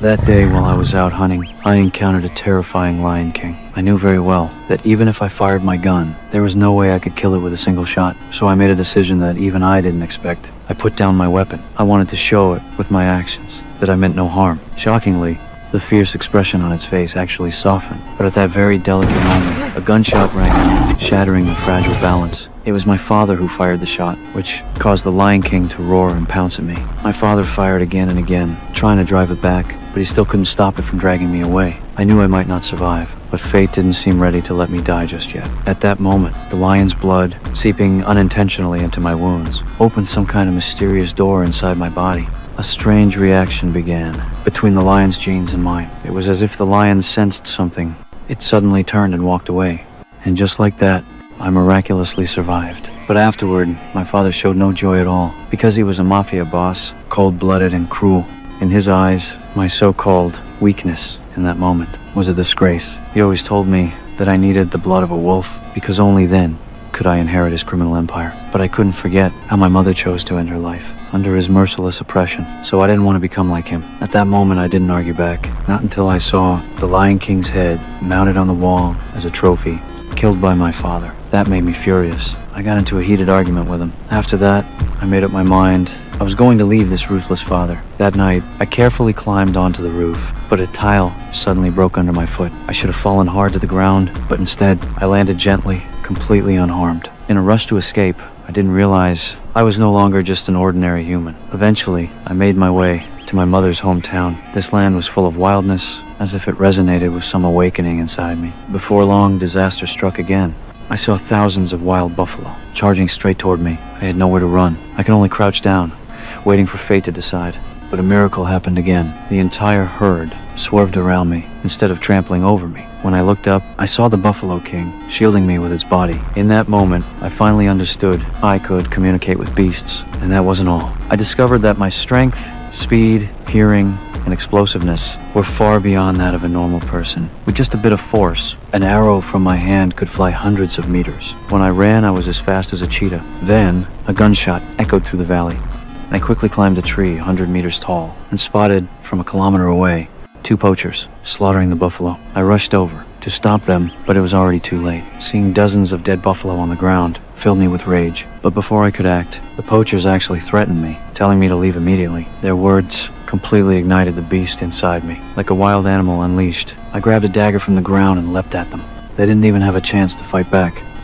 That day, while I was out hunting, I encountered a terrifying lion king. I knew very well that even if I fired my gun, there was no way I could kill it with a single shot. So I made a decision that even I didn't expect. I put down my weapon. I wanted to show it with my actions that I meant no harm. Shockingly, the fierce expression on its face actually softened. But at that very delicate moment, a gunshot rang out, shattering the fragile balance. It was my father who fired the shot, which caused the Lion King to roar and pounce at me. My father fired again and again, trying to drive it back, but he still couldn't stop it from dragging me away. I knew I might not survive, but fate didn't seem ready to let me die just yet. At that moment, the lion's blood, seeping unintentionally into my wounds, opened some kind of mysterious door inside my body. A strange reaction began between the lion's genes and mine. It was as if the lion sensed something. It suddenly turned and walked away. And just like that, I miraculously survived. But afterward, my father showed no joy at all. Because he was a mafia boss, cold-blooded and cruel. In his eyes, my so-called weakness in that moment was a disgrace. He always told me that I needed the blood of a wolf, because only then could I inherit his criminal empire. But I couldn't forget how my mother chose to end her life, under his merciless oppression, so I didn't want to become like him. At that moment, I didn't argue back, not until I saw the Lion King's head mounted on the wall as a trophy, killed by my father. That made me furious. I got into a heated argument with him. After that, I made up my mind I was going to leave this ruthless father. That night, I carefully climbed onto the roof, but a tile suddenly broke under my foot. I should have fallen hard to the ground, but instead, I landed gently, completely unharmed. In a rush to escape, I didn't realize I was no longer just an ordinary human. Eventually, I made my way to my mother's hometown. This land was full of wildness, as if it resonated with some awakening inside me. Before long, disaster struck again. I saw thousands of wild buffalo charging straight toward me. I had nowhere to run. I could only crouch down, waiting for fate to decide. But a miracle happened again. The entire herd swerved around me instead of trampling over me. When I looked up, I saw the Buffalo King shielding me with its body. In that moment, I finally understood I could communicate with beasts, and that wasn't all. I discovered that my strength, speed, hearing, and explosiveness were far beyond that of a normal person. With just a bit of force, an arrow from my hand could fly hundreds of meters. When I ran, I was as fast as a cheetah. Then, a gunshot echoed through the valley. I quickly climbed a tree 100 meters tall and spotted, from a kilometer away, 2 poachers slaughtering the buffalo. I rushed over to stop them, but it was already too late. Seeing dozens of dead buffalo on the ground filled me with rage. But before I could act, the poachers actually threatened me, telling me to leave immediately. Their words completely ignited the beast inside me. Like a wild animal unleashed, I grabbed a dagger from the ground and leapt at them. They didn't even have a chance to fight back.